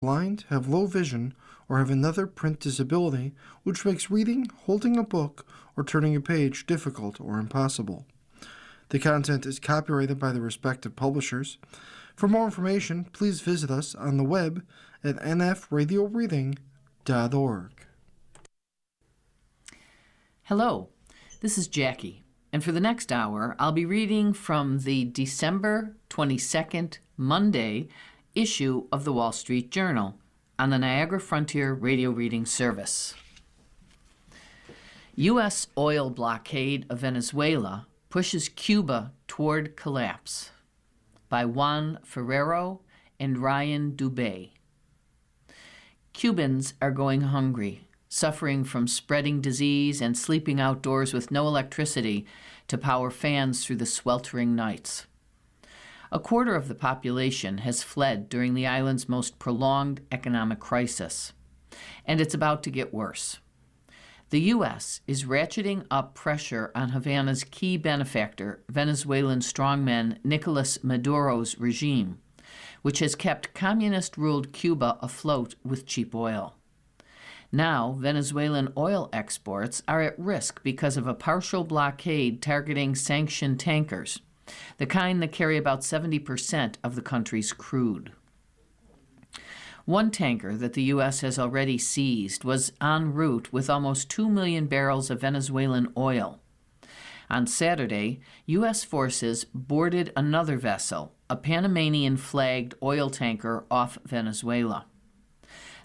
blind, have low vision, or have another print disability which makes reading, holding a book, or turning a page difficult or impossible. The content is copyrighted by the respective publishers. For more information, please visit us on the web at nfradioreading.org. Hello, this is Jackie, and for the next hour, I'll be reading from the December 22nd, Monday, issue of the Wall Street Journal on the Niagara Frontier Radio Reading Service. U.S. oil blockade of Venezuela pushes Cuba toward collapse, by Juan Ferrero and Ryan Dubé. Cubans are going hungry, suffering from spreading disease and sleeping outdoors with no electricity to power fans through the sweltering nights. A quarter of the population has fled during the island's most prolonged economic crisis, and it's about to get worse. The U.S. is ratcheting up pressure on Havana's key benefactor, Venezuelan strongman Nicolas Maduro's regime, which has kept communist-ruled Cuba afloat with cheap oil. Now, Venezuelan oil exports are at risk because of a partial blockade targeting sanctioned tankers, the kind that carry about 70% of the country's crude. One tanker that the U.S. has already seized was en route with almost 2 million barrels of Venezuelan oil. On Saturday, U.S. forces boarded another vessel, a Panamanian-flagged oil tanker off Venezuela.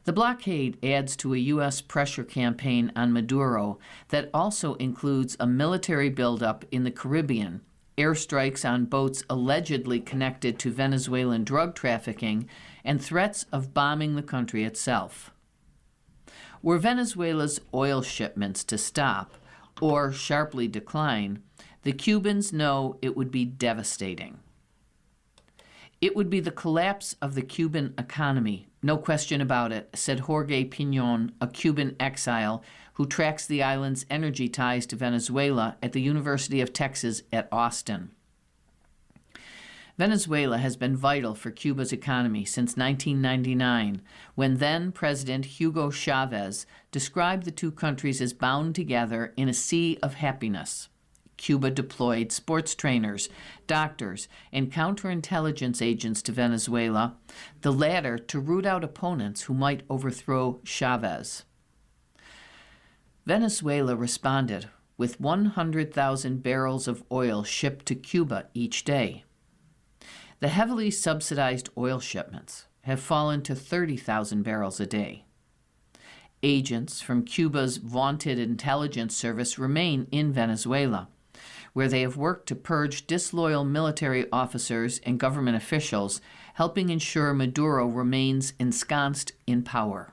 The blockade adds to a U.S. pressure campaign on Maduro that also includes a military buildup in the Caribbean, airstrikes on boats allegedly connected to Venezuelan drug trafficking, and threats of bombing the country itself. Were Venezuela's oil shipments to stop or sharply decline, the Cubans know it would be devastating. It would be the collapse of the Cuban economy, no question about it, said Jorge Piñon, a Cuban exile who tracks the island's energy ties to Venezuela at the University of Texas at Austin. Venezuela has been vital for Cuba's economy since 1999, when then-President Hugo Chavez described the two countries as bound together in a sea of happiness. Cuba deployed sports trainers, doctors, and counterintelligence agents to Venezuela, the latter to root out opponents who might overthrow Chavez. Venezuela responded with 100,000 barrels of oil shipped to Cuba each day. The heavily subsidized oil shipments have fallen to 30,000 barrels a day. Agents from Cuba's vaunted intelligence service remain in Venezuela, where they have worked to purge disloyal military officers and government officials, helping ensure Maduro remains ensconced in power.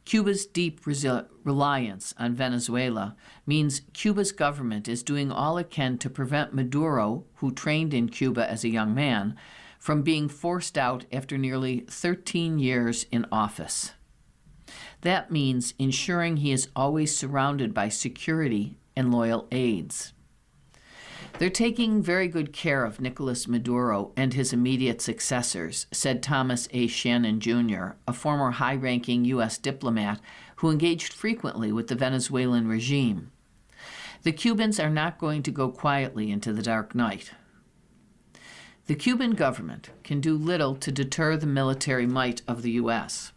Cuba's deep reliance on Venezuela means Cuba's government is doing all it can to prevent Maduro, who trained in Cuba as a young man, from being forced out after nearly 13 years in office. That means ensuring he is always surrounded by security and loyal aides. They're taking very good care of Nicolas Maduro and his immediate successors, said Thomas A. Shannon, Jr., a former high-ranking U.S. diplomat who engaged frequently with the Venezuelan regime. The Cubans are not going to go quietly into the dark night. The Cuban government can do little to deter the military might of the U.S.,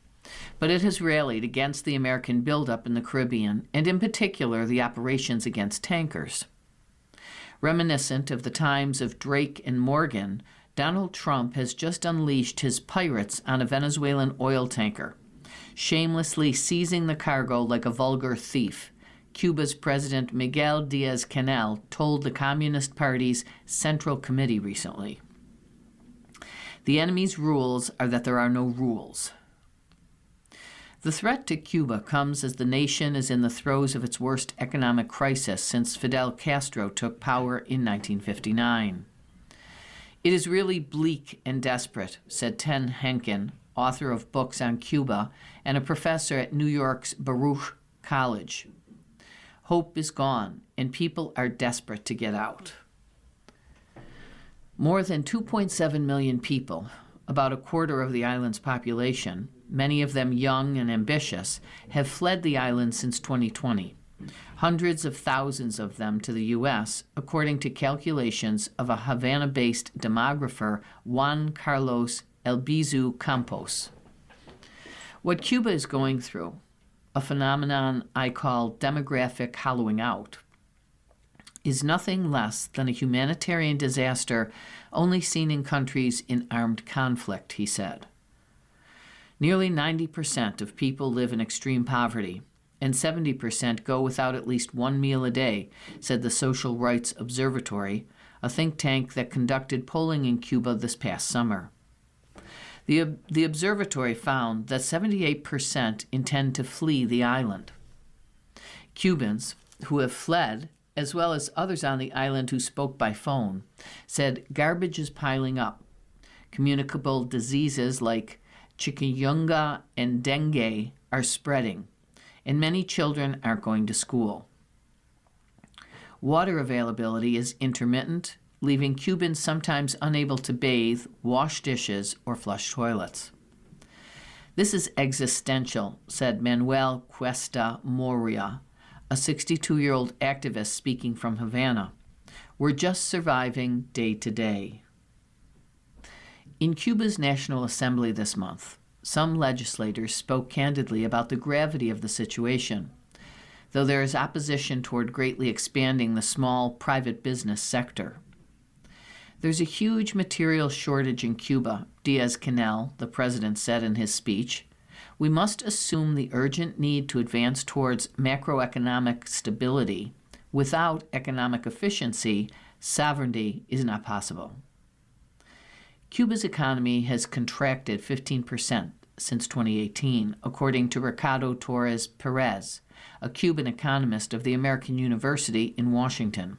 but it has rallied against the American buildup in the Caribbean, and in particular the operations against tankers. Reminiscent of the times of Drake and Morgan, Donald Trump has just unleashed his pirates on a Venezuelan oil tanker, shamelessly seizing the cargo like a vulgar thief, Cuba's President Miguel Diaz-Canel told the Communist Party's Central Committee recently. The enemy's rules are that there are no rules. The threat to Cuba comes as the nation is in the throes of its worst economic crisis since Fidel Castro took power in 1959. It is really bleak and desperate, said Ten Henkin, author of books on Cuba and a professor at New York's Baruch College. Hope is gone, and people are desperate to get out. More than 2.7 million people, About a quarter of the island's population, many of them young and ambitious, have fled the island since 2020. Hundreds of thousands of them to the U.S., according to calculations of a Havana-based demographer, Juan Carlos Elbizu Campos. What Cuba is going through, a phenomenon I call demographic hollowing out, is nothing less than a humanitarian disaster only seen in countries in armed conflict, he said. Nearly 90% of people live in extreme poverty, and 70% go without at least one meal a day, said the Social Rights Observatory, a think tank that conducted polling in Cuba this past summer. The observatory found that 78% intend to flee the island. Cubans who have fled, as well as others on the island who spoke by phone, said garbage is piling up. Communicable diseases like chikungunya and dengue are spreading, and many children aren't going to school. Water availability is intermittent, leaving Cubans sometimes unable to bathe, wash dishes, or flush toilets. This is existential, said Manuel Cuesta Moria, a 62-year-old activist speaking from Havana. We're just surviving day to day. In Cuba's National Assembly this month, some legislators spoke candidly about the gravity of the situation, though there is opposition toward greatly expanding the small private business sector. There's a huge material shortage in Cuba, Diaz-Canel, the president, said in his speech. We must assume the urgent need to advance towards macroeconomic stability. Without economic efficiency, sovereignty is not possible. Cuba's economy has contracted 15% since 2018, according to Ricardo Torres Perez, a Cuban economist of the American University in Washington.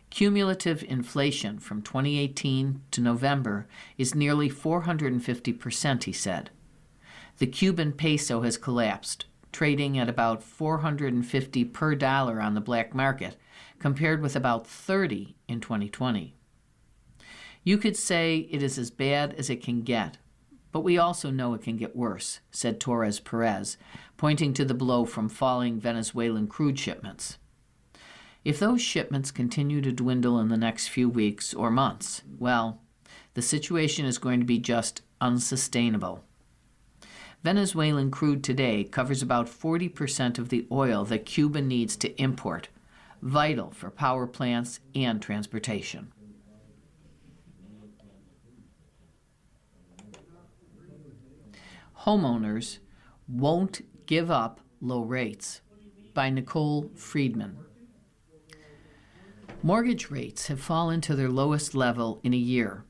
Cumulative inflation from 2018 to November is nearly 450%, he said. The Cuban peso has collapsed, trading at about $450 per dollar on the black market, compared with about $30 in 2020. You could say it is as bad as it can get, but we also know it can get worse, said Torres Perez, pointing to the blow from falling Venezuelan crude shipments. If those shipments continue to dwindle in the next few weeks or months, well, the situation is going to be just unsustainable. Venezuelan crude today covers about 40% of the oil that Cuba needs to import, vital for power plants and transportation. Homeowners Won't Give Up Low Rates by Nicole Friedman. Mortgage rates have fallen to their lowest level in a year,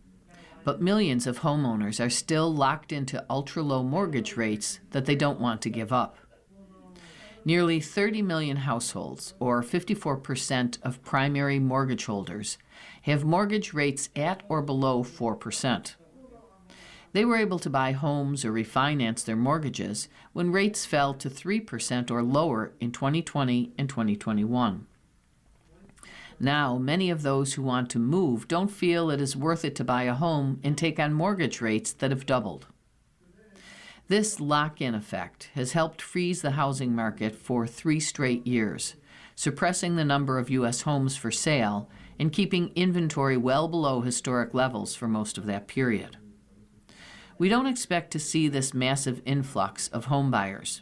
but millions of homeowners are still locked into ultra-low mortgage rates that they don't want to give up. Nearly 30 million households, or 54% of primary mortgage holders, have mortgage rates at or below 4%. They were able to buy homes or refinance their mortgages when rates fell to 3% or lower in 2020 and 2021. Now, many of those who want to move don't feel it is worth it to buy a home and take on mortgage rates that have doubled. This lock-in effect has helped freeze the housing market for 3 straight years, suppressing the number of U.S. homes for sale and keeping inventory well below historic levels for most of that period. We don't expect to see this massive influx of home buyers,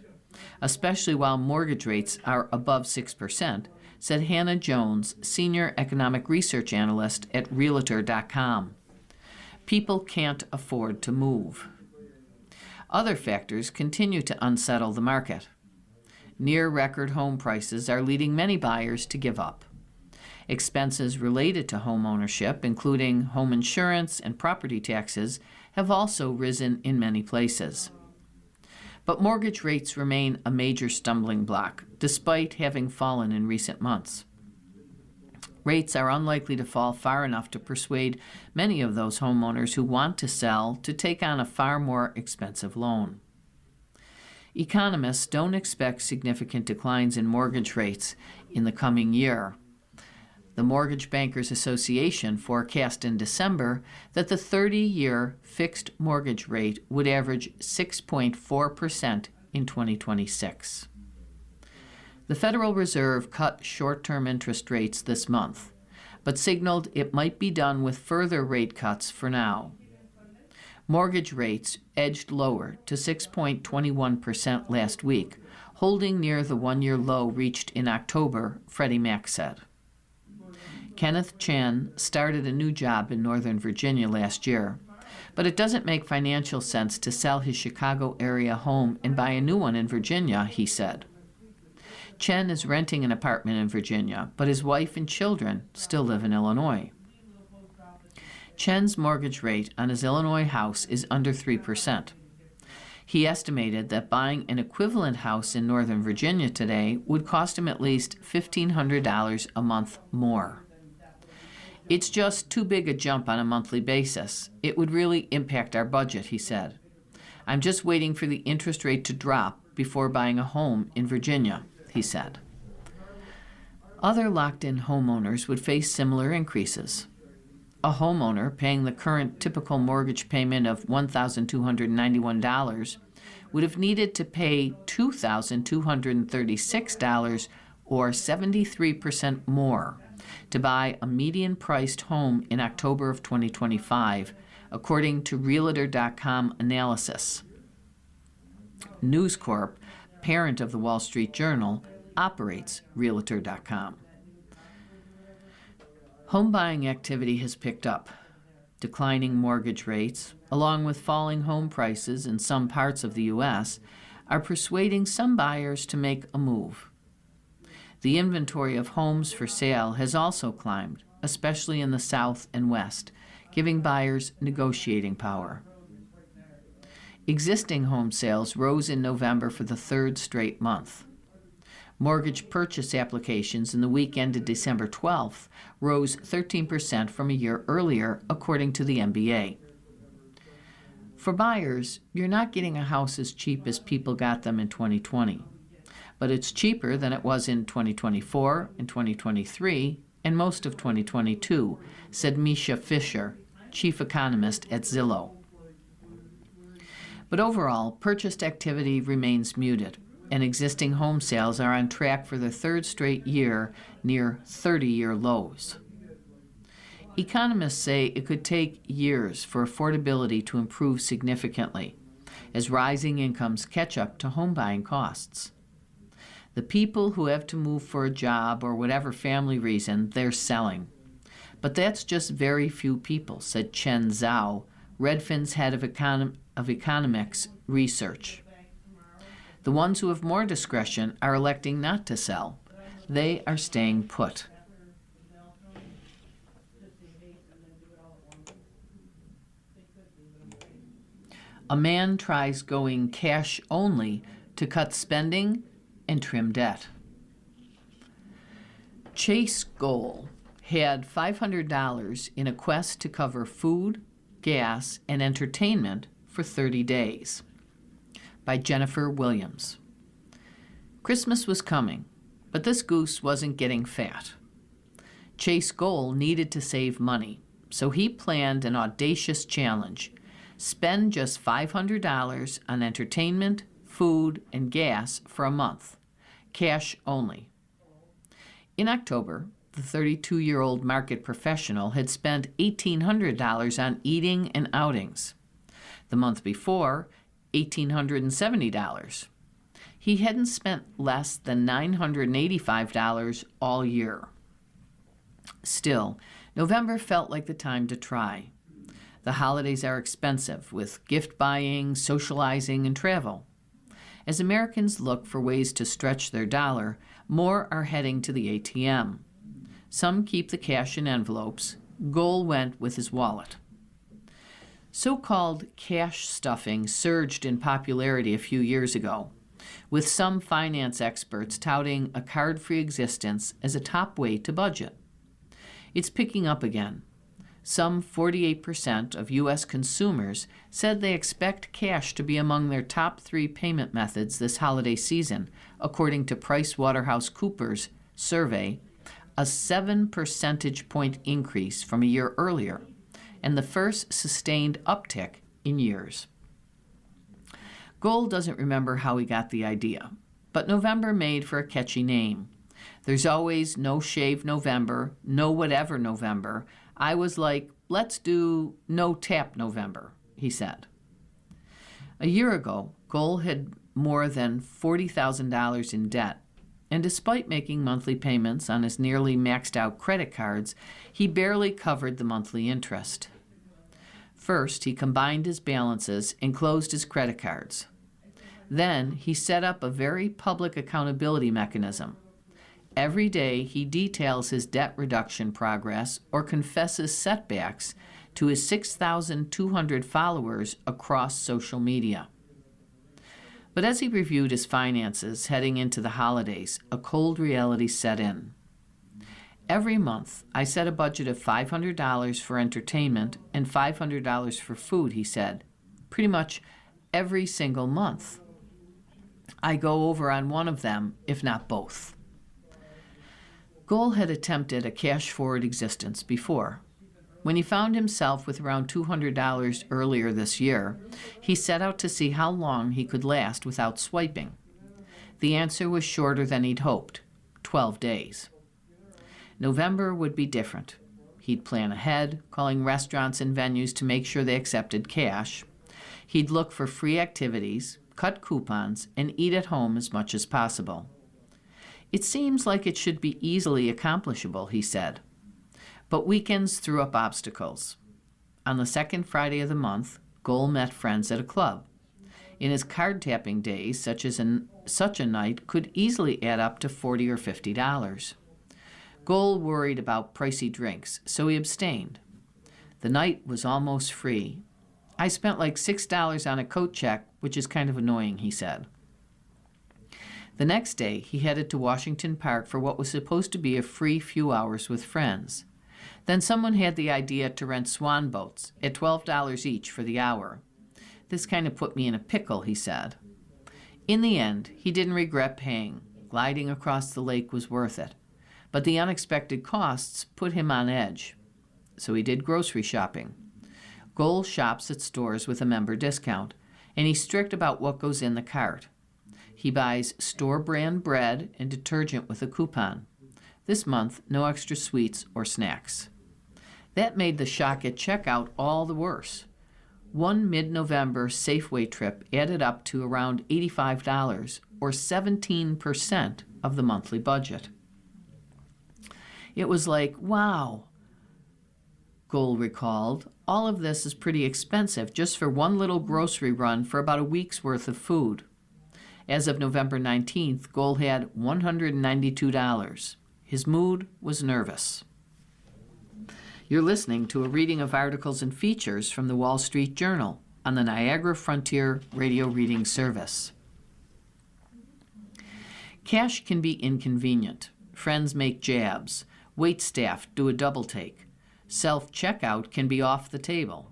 especially while mortgage rates are above 6%, said Hannah Jones, Senior Economic Research Analyst at Realtor.com. People can't afford to move. Other factors continue to unsettle the market. Near-record home prices are leading many buyers to give up. Expenses related to home ownership, including home insurance and property taxes, have also risen in many places. But mortgage rates remain a major stumbling block, despite having fallen in recent months. Rates are unlikely to fall far enough to persuade many of those homeowners who want to sell to take on a far more expensive loan. Economists don't expect significant declines in mortgage rates in the coming year, The Mortgage Bankers Association forecast in December that the 30-year fixed mortgage rate would average 6.4% in 2026. The Federal Reserve cut short-term interest rates this month, but signaled it might be done with further rate cuts for now. Mortgage rates edged lower to 6.21% last week, holding near the one-year low reached in October, Freddie Mac said. Kenneth Chen started a new job in Northern Virginia last year, but it doesn't make financial sense to sell his Chicago area home and buy a new one in Virginia, he said. Chen is renting an apartment in Virginia, but his wife and children still live in Illinois. Chen's mortgage rate on his Illinois house is under 3%. He estimated that buying an equivalent house in Northern Virginia today would cost him at least $1,500 a month more. It's just too big a jump on a monthly basis. It would really impact our budget, he said. I'm just waiting for the interest rate to drop before buying a home in Virginia, he said. Other locked-in homeowners would face similar increases. A homeowner paying the current typical mortgage payment of $1,291 would have needed to pay $2,236 or 73% more to buy a median-priced home in October of 2025, according to Realtor.com analysis. News Corp, parent of the Wall Street Journal, operates Realtor.com. Home buying activity has picked up. Declining mortgage rates, along with falling home prices in some parts of the U.S., are persuading some buyers to make a move. The inventory of homes for sale has also climbed, especially in the South and West, giving buyers negotiating power. Existing home sales rose in November for the third straight month. Mortgage purchase applications in the week ended December 12th rose 13% from a year earlier, according to the MBA. For buyers, you're not getting a house as cheap as people got them in 2020, but it's cheaper than it was in 2024 and 2023 and most of 2022, said Misha Fisher, chief economist at Zillow. But overall, purchase activity remains muted, and existing home sales are on track for the third straight year near 30-year lows. Economists say it could take years for affordability to improve significantly as rising incomes catch up to home buying costs. The people who have to move for a job or whatever family reason, they're selling. But that's just very few people, said Chen Zhao, Redfin's head of economics research. The ones who have more discretion are electing not to sell. They are staying put. A man tries going cash only to cut spending and trim debt. Chase Goal had $500 in a quest to cover food, gas, and entertainment for 30 days. By Jennifer Williams. Christmas was coming, but this goose wasn't getting fat. Chase Goal needed to save money, so he planned an audacious challenge. Spend just $500 on entertainment, food, and gas for a month. Cash only. In October, the 32-year-old market professional had spent $1,800 on eating and outings. The month before, $1,870. He hadn't spent less than $985 all year. Still, November felt like the time to try. The holidays are expensive, with gift buying, socializing, and travel. As Americans look for ways to stretch their dollar, more are heading to the ATM. Some keep the cash in envelopes. Goal went with his wallet. So-called cash stuffing surged in popularity a few years ago, with some finance experts touting a card-free existence as a top way to budget. It's picking up again. Some 48% of U.S. consumers said they expect cash to be among their top 3 payment methods this holiday season, according to PricewaterhouseCoopers survey a 7 percentage point increase from a year earlier, and the first sustained uptick in years. Gold doesn't remember how he got the idea, but November made for a catchy name. There's always no shave November, no whatever November. I was like, let's do no tap November, he said. A year ago, Gold had more than $40,000 in debt, and despite making monthly payments on his nearly maxed out credit cards, he barely covered the monthly interest. First, he combined his balances and closed his credit cards. Then, he set up a very public accountability mechanism. Every day, he details his debt reduction progress or confesses setbacks to his 6,200 followers across social media. But as he reviewed his finances heading into the holidays, a cold reality set in. Every month, I set a budget of $500 for entertainment and $500 for food, he said. Pretty much every single month. I go over on one of them, if not both. Goal had attempted a cash-forward existence before. When he found himself with around $200 earlier this year, he set out to see how long he could last without swiping. The answer was shorter than he'd hoped, 12 days. November would be different. He'd plan ahead, calling restaurants and venues to make sure they accepted cash. He'd look for free activities, cut coupons, and eat at home as much as possible. It seems like it should be easily accomplishable, he said. But weekends threw up obstacles. On the second Friday of the month, Goal met friends at a club. In his card-tapping days, such a night could easily add up to $40 or $50. Goal worried about pricey drinks, so he abstained. The night was almost free. I spent like $6 on a coat check, which is kind of annoying, he said. The next day, he headed to Washington Park for what was supposed to be a free few hours with friends. Then someone had the idea to rent swan boats at $12 each for the hour. This kind of put me in a pickle, he said. In the end, he didn't regret paying. Gliding across the lake was worth it. But the unexpected costs put him on edge. So he did grocery shopping. Goal shops at stores with a member discount, and he's strict about what goes in the cart. He buys store-brand bread and detergent with a coupon. This month, no extra sweets or snacks. That made the shock at checkout all the worse. One mid-November Safeway trip added up to around $85, or 17% of the monthly budget. It was like, wow, Goal recalled, all of this is pretty expensive just for one little grocery run for about a week's worth of food. As of November 19th, Goal had $192. His mood was nervous. You're listening to a reading of articles and features from the Wall Street Journal on the Niagara Frontier Radio Reading Service. Cash can be inconvenient. Friends make jabs. Waitstaff do a double take. Self-checkout can be off the table.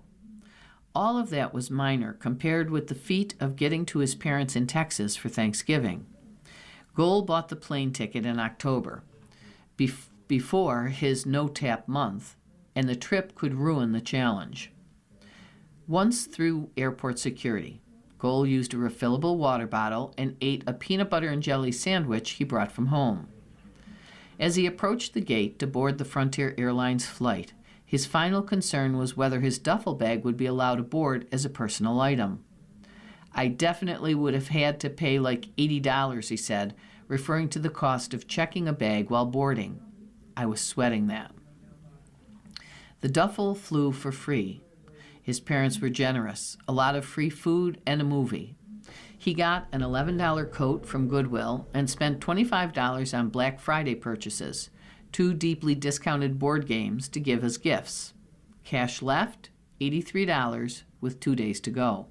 All of that was minor compared with the feat of getting to his parents in Texas for Thanksgiving. Goal bought the plane ticket in October, before his no-tap month, and the trip could ruin the challenge. Once through airport security, Goal used a refillable water bottle and ate a peanut butter and jelly sandwich he brought from home. As he approached the gate to board the Frontier Airlines flight, his final concern was whether his duffel bag would be allowed aboard as a personal item. I definitely would have had to pay like $80, he said, referring to the cost of checking a bag while boarding. I was sweating that. The duffel flew for free. His parents were generous, a lot of free food and a movie. He got an $11 coat from Goodwill and spent $25 on Black Friday purchases, 2 deeply discounted board games to give as gifts. Cash left, $83, with 2 days to go.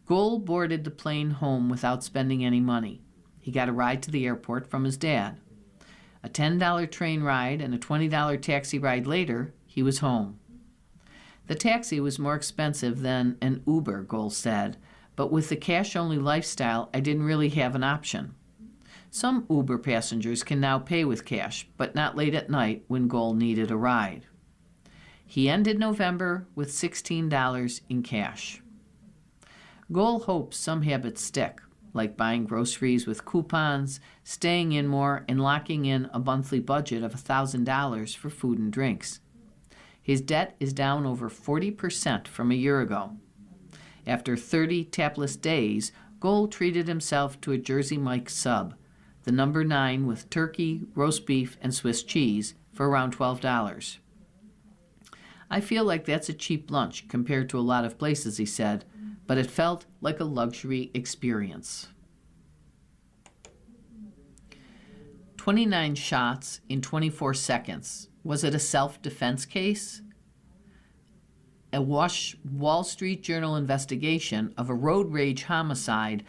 Goal boarded the plane home without spending any money. He got a ride to the airport from his dad. A $10 train ride and a $20 taxi ride later, he was home. The taxi was more expensive than an Uber, Goal said, but with the cash-only lifestyle, I didn't really have an option. Some Uber passengers can now pay with cash, but not late at night when Goal needed a ride. He ended November with $16 in cash. Goal hopes some habits stick, like buying groceries with coupons, staying in more, and locking in a monthly budget of $1,000 for food and drinks. His debt is down over 40% from a year ago. After 30 tapless days, Goal treated himself to a Jersey Mike's sub, the number 9 with turkey, roast beef, and Swiss cheese, for around $12. I feel like that's a cheap lunch compared to a lot of places, he said, but it felt like a luxury experience. 29 shots in 24 seconds. Was it a self-defense case? A Wall Street Journal investigation of a road rage homicide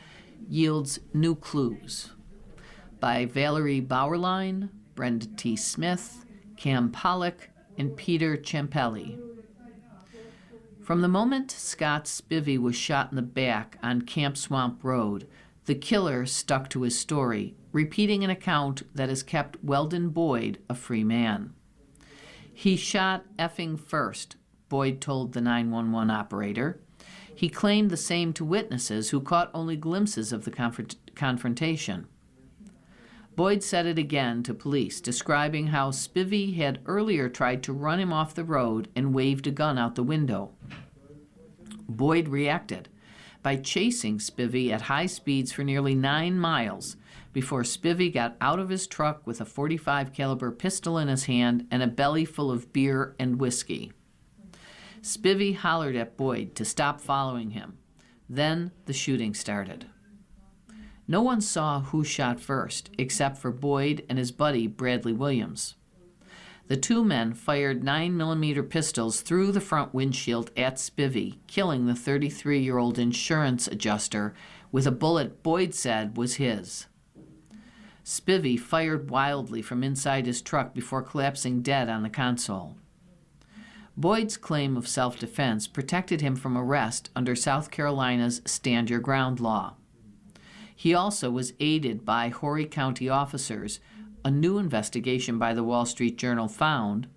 yields new clues. By Valerie Bauerlein, Brenda T. Smith, Cam Pollock, and Peter Ciampelli. From the moment Scott Spivey was shot in the back on Camp Swamp Road, the killer stuck to his story, repeating an account that has kept Weldon Boyd a free man. He shot effing first, Boyd told the 911 operator. He claimed the same to witnesses who caught only glimpses of the confrontation. Boyd said it again to police, describing how Spivey had earlier tried to run him off the road and waved a gun out the window. Boyd reacted by chasing Spivey at high speeds for nearly 9 miles before Spivey got out of his truck with a .45 caliber pistol in his hand and a belly full of beer and whiskey. Spivey hollered at Boyd to stop following him. Then the shooting started. No one saw who shot first, except for Boyd and his buddy Bradley Williams. The two men fired 9mm pistols through the front windshield at Spivey, killing the 33-year-old insurance adjuster with a bullet Boyd said was his. Spivey fired wildly from inside his truck before collapsing dead on the console. Boyd's claim of self-defense protected him from arrest under South Carolina's Stand Your Ground law. He also was aided by Horry County officers, a new investigation by the Wall Street Journal found,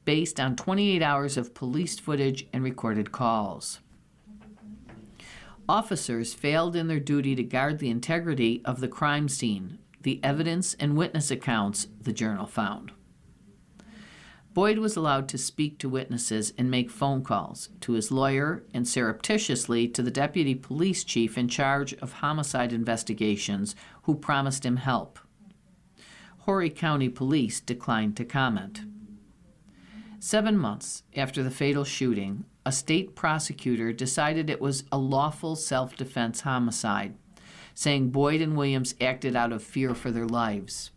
based on 28 hours of police footage and recorded calls. Officers failed in their duty to guard the integrity of the crime scene, the evidence and witness accounts the Journal found. Boyd was allowed to speak to witnesses and make phone calls to his lawyer and surreptitiously to the deputy police chief in charge of homicide investigations who promised him help. Horry County Police declined to comment. 7 months after the fatal shooting, a state prosecutor decided it was a lawful self-defense homicide, saying Boyd and Williams acted out of fear for their lives.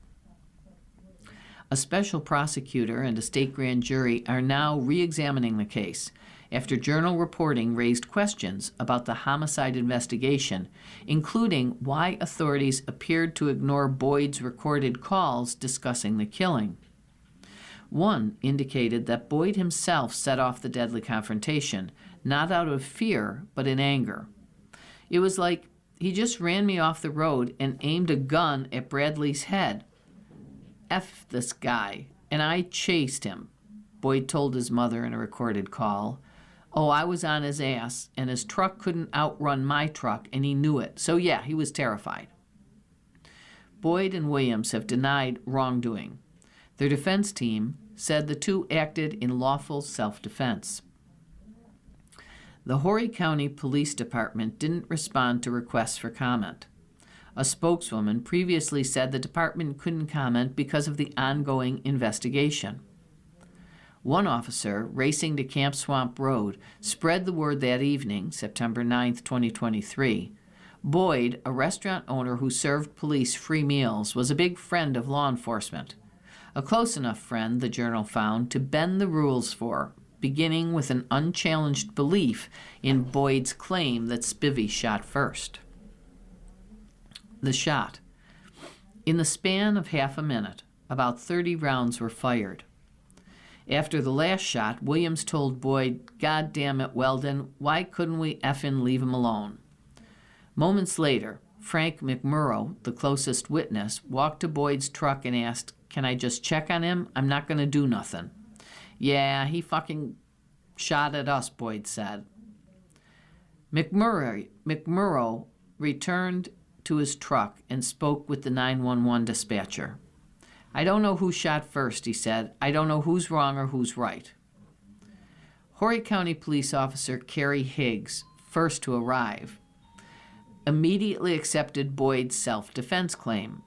A special prosecutor and a state grand jury are now re-examining the case after Journal reporting raised questions about the homicide investigation, including why authorities appeared to ignore Boyd's recorded calls discussing the killing. One indicated that Boyd himself set off the deadly confrontation, not out of fear, but in anger. It was like, he just ran me off the road and aimed a gun at Bradley's head. F this guy, and I chased him, Boyd told his mother in a recorded call. Oh, I was on his ass, and his truck couldn't outrun my truck, and he knew it. So yeah, he was terrified. Boyd and Williams have denied wrongdoing. Their defense team said the two acted in lawful self-defense. The Horry County Police Department didn't respond to requests for comment. A spokeswoman previously said the department couldn't comment because of the ongoing investigation. One officer, racing to Camp Swamp Road, spread the word that evening, September 9, 2023. Boyd, a restaurant owner who served police free meals, was a big friend of law enforcement. A close enough friend, the Journal found, to bend the rules for, beginning with an unchallenged belief in Boyd's claim that Spivey shot first. The shot. In the span of half a minute, about 30 rounds were fired. After the last shot, Williams told Boyd, "God damn it, Weldon, why couldn't we effing leave him alone?" Moments later, Frank McMurrow, the closest witness, walked to Boyd's truck and asked, "Can I just check on him? I'm not going to do nothing." "Yeah, he fucking shot at us," Boyd said. McMurrow returned to his truck and spoke with the 911 dispatcher. "I don't know who shot first," he said. "I don't know who's wrong or who's right." Horry County Police Officer Kerry Higgs, first to arrive, immediately accepted Boyd's self-defense claim.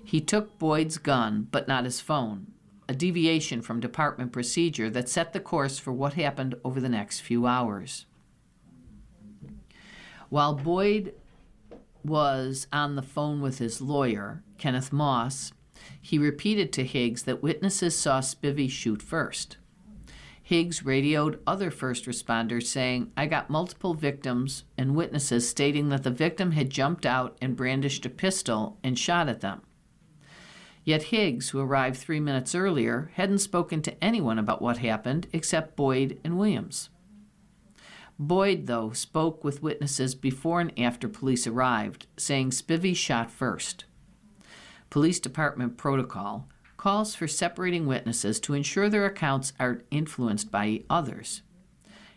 He took Boyd's gun, but not his phone, a deviation from department procedure that set the course for what happened over the next few hours. While Boyd was on the phone with his lawyer, Kenneth Moss, he repeated to Higgs that witnesses saw Spivey shoot first. Higgs radioed other first responders saying, "I got multiple victims and witnesses stating that the victim had jumped out and brandished a pistol and shot at them." Yet Higgs, who arrived 3 minutes earlier, hadn't spoken to anyone about what happened except Boyd and Williams. Boyd, though, spoke with witnesses before and after police arrived, saying Spivey shot first. Police Department protocol calls for separating witnesses to ensure their accounts aren't influenced by others.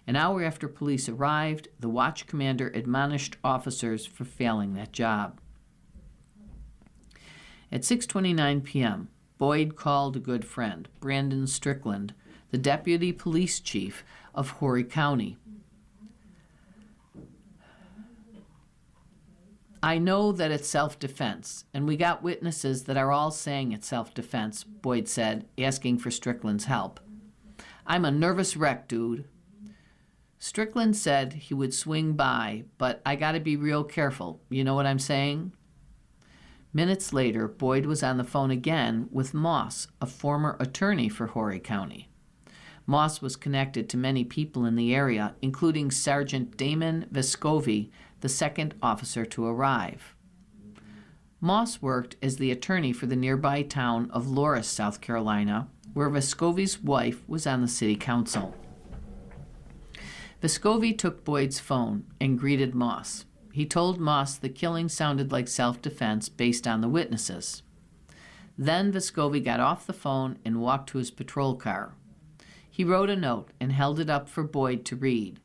An hour after police arrived, the watch commander admonished officers for failing that job. At 6:29 p.m., Boyd called a good friend, Brandon Strickland, the deputy police chief of Horry County. "I know that it's self-defense, and we got witnesses that are all saying it's self-defense," Boyd said, asking for Strickland's help. "I'm a nervous wreck, dude." Strickland said he would swing by, but I gotta be real careful. You know what I'm saying? Minutes later, Boyd was on the phone again with Moss, a former attorney for Horry County. Moss was connected to many people in the area, including Sergeant Damon Vescovi, the second officer to arrive. Moss worked as the attorney for the nearby town of Loris, South Carolina, where Vescovi's wife was on the city council. Vescovi took Boyd's phone and greeted Moss. He told Moss the killing sounded like self-defense based on the witnesses. Then Vescovi got off the phone and walked to his patrol car. He wrote a note and held it up for Boyd to read.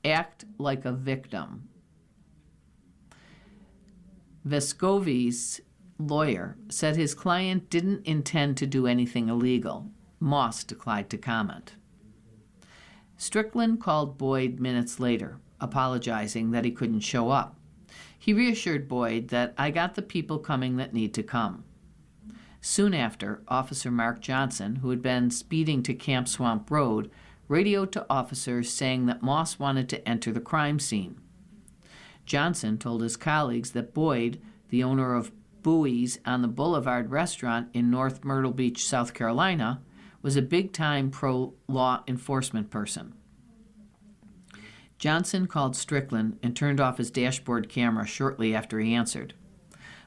"Act like a victim." Vescovi's lawyer said his client didn't intend to do anything illegal. Moss declined to comment. Strickland called Boyd minutes later, apologizing that he couldn't show up. He reassured Boyd that "I got the people coming that need to come." Soon after, Officer Mark Johnson, who had been speeding to Camp Swamp Road, radioed to officers saying that Moss wanted to enter the crime scene. Johnson told his colleagues that Boyd, the owner of Bowie's on the Boulevard restaurant in North Myrtle Beach, South Carolina, was a big-time pro-law enforcement person. Johnson called Strickland and turned off his dashboard camera shortly after he answered.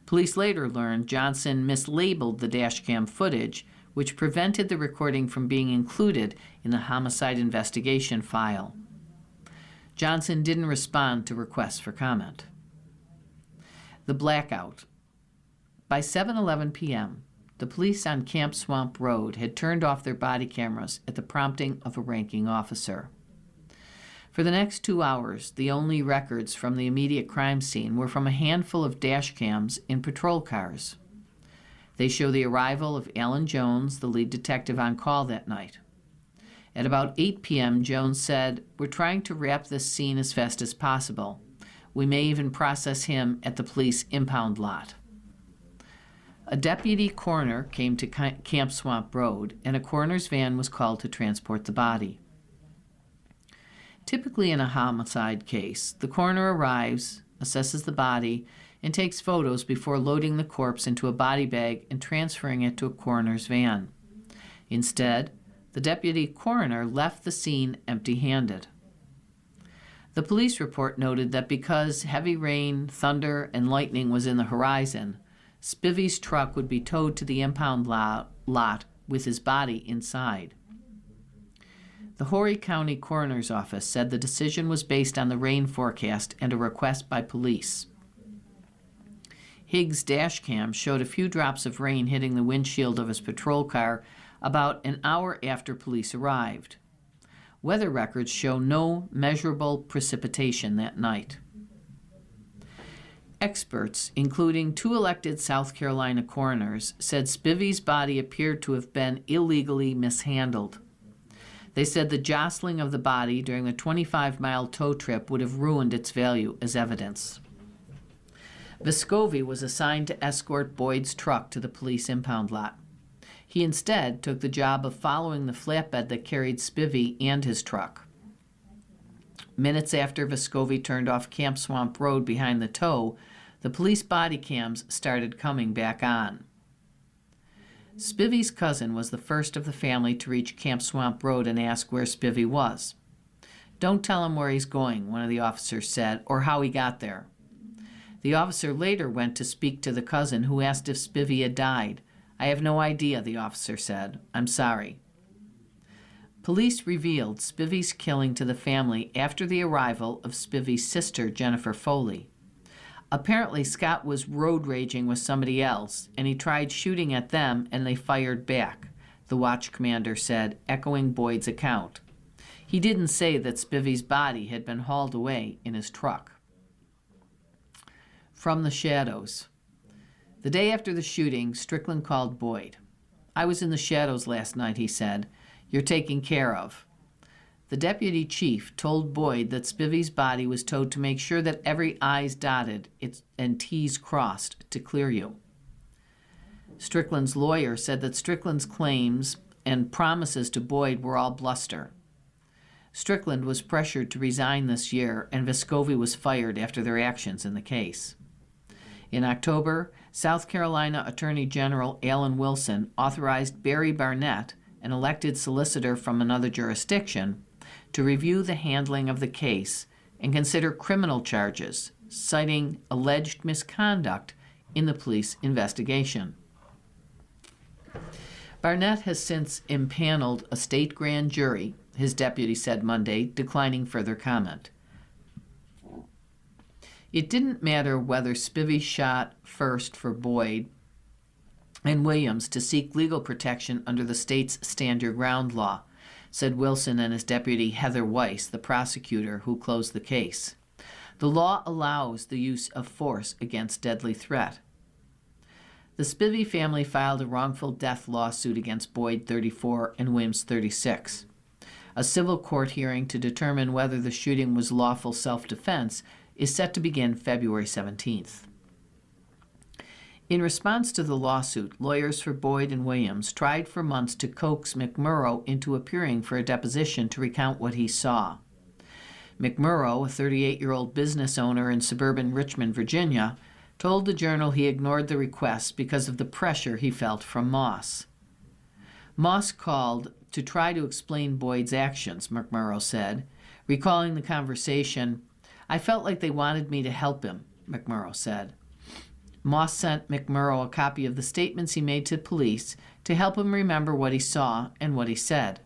Police later learned Johnson mislabeled the dashcam footage, which prevented the recording from being included in the homicide investigation file. Johnson didn't respond to requests for comment. The blackout. By 7:11 p.m., the police on Camp Swamp Road had turned off their body cameras at the prompting of a ranking officer. For the next 2 hours, the only records from the immediate crime scene were from a handful of dash cams in patrol cars. They show the arrival of Alan Jones, the lead detective on call that night. At about 8 p.m., Jones said, "We're trying to wrap this scene as fast as possible. We may even process him at the police impound lot." A deputy coroner came to Camp Swamp Road, and a coroner's van was called to transport the body. Typically in a homicide case, the coroner arrives, assesses the body, and takes photos before loading the corpse into a body bag and transferring it to a coroner's van. Instead, the deputy coroner left the scene empty-handed. The police report noted that because heavy rain, thunder, and lightning was in the horizon, Spivey's truck would be towed to the impound lot with his body inside. The Horry County Coroner's Office said the decision was based on the rain forecast and a request by police. Higgs' dash cam showed a few drops of rain hitting the windshield of his patrol car about an hour after police arrived. Weather records show no measurable precipitation that night. Experts, including 2 elected South Carolina coroners, said Spivey's body appeared to have been illegally mishandled. They said the jostling of the body during the 25-mile tow trip would have ruined its value as evidence. Vescovi was assigned to escort Boyd's truck to the police impound lot. He instead took the job of following the flatbed that carried Spivey and his truck. Minutes after Vescovi turned off Camp Swamp Road behind the tow, the police body cams started coming back on. Spivey's cousin was the first of the family to reach Camp Swamp Road and ask where Spivey was. "Don't tell him where he's going," one of the officers said, "or how he got there." The officer later went to speak to the cousin, who asked if Spivey had died. "I have no idea," the officer said. "I'm sorry." Police revealed Spivey's killing to the family after the arrival of Spivey's sister, Jennifer Foley. Apparently, Scott was road raging with somebody else, and he tried shooting at them, and they fired back, the watch commander said, echoing Boyd's account. He didn't say that Spivey's body had been hauled away in his truck. From the shadows. The day after the shooting, Strickland called Boyd. "I was in the shadows last night," he said. "You're taken care of." The deputy chief told Boyd that Spivey's body was towed to make sure that every I's dotted and T's crossed to clear you. Strickland's lawyer said that Strickland's claims and promises to Boyd were all bluster. Strickland was pressured to resign this year, and Vescovi was fired after their actions in the case. In October, South Carolina Attorney General Alan Wilson authorized Barry Barnett, an elected solicitor from another jurisdiction, to review the handling of the case and consider criminal charges, citing alleged misconduct in the police investigation. Barnett has since impaneled a state grand jury, his deputy said Monday, declining further comment. It didn't matter whether Spivey shot first for Boyd and Williams to seek legal protection under the state's Stand Your Ground law, said Wilson and his deputy Heather Weiss, the prosecutor who closed the case. The law allows the use of force against deadly threat. The Spivey family filed a wrongful death lawsuit against Boyd, 34, and Williams, 36. A civil court hearing to determine whether the shooting was lawful self-defense is set to begin February 17th. In response to the lawsuit, lawyers for Boyd and Williams tried for months to coax McMurrow into appearing for a deposition to recount what he saw. McMurrow, a 38-year-old business owner in suburban Richmond, Virginia, told the Journal he ignored the request because of the pressure he felt from Moss. Moss called to try to explain Boyd's actions, McMurrow said, recalling the conversation. "I felt like they wanted me to help him," McMurrow said. Moss sent McMurrow a copy of the statements he made to police to help him remember what he saw and what he said.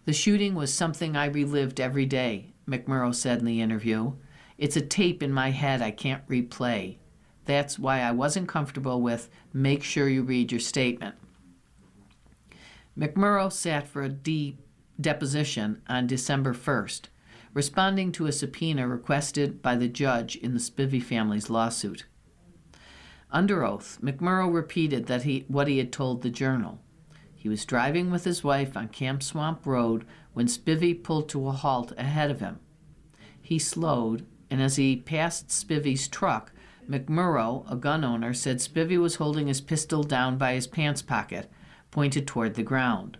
"The shooting was something I relived every day," McMurrow said in the interview. "It's a tape in my head I can't replay. That's why I wasn't comfortable with make sure you read your statement." McMurrow sat for a deposition on December 1st, responding to a subpoena requested by the judge in the Spivey family's lawsuit. Under oath, McMurrow repeated what he had told the Journal. He was driving with his wife on Camp Swamp Road when Spivey pulled to a halt ahead of him. He slowed, and as he passed Spivey's truck, McMurrow, a gun owner, said Spivey was holding his pistol down by his pants pocket, pointed toward the ground.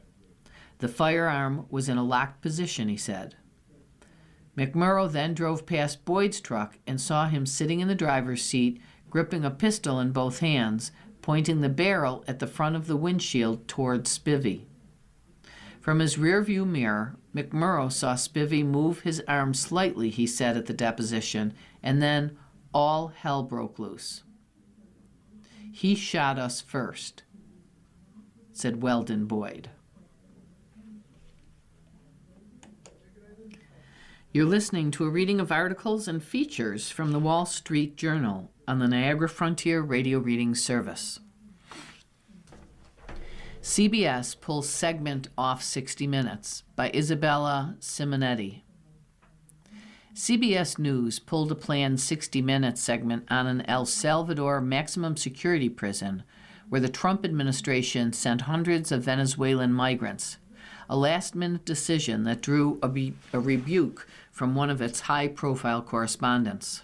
The firearm was in a locked position, he said. McMurrow then drove past Boyd's truck and saw him sitting in the driver's seat, gripping a pistol in both hands, pointing the barrel at the front of the windshield toward Spivey. From his rearview mirror, McMurrow saw Spivey move his arm slightly, he said at the deposition, and then all hell broke loose. "He shot us first," said Weldon Boyd. You're listening to a reading of articles and features from the Wall Street Journal on the Niagara Frontier Radio Reading Service. CBS pulls segment off 60 Minutes by Isabella Simonetti. CBS News pulled a planned 60 Minutes segment on an El Salvador maximum security prison where the Trump administration sent hundreds of Venezuelan migrants, a last-minute decision that drew a rebuke from one of its high-profile correspondents.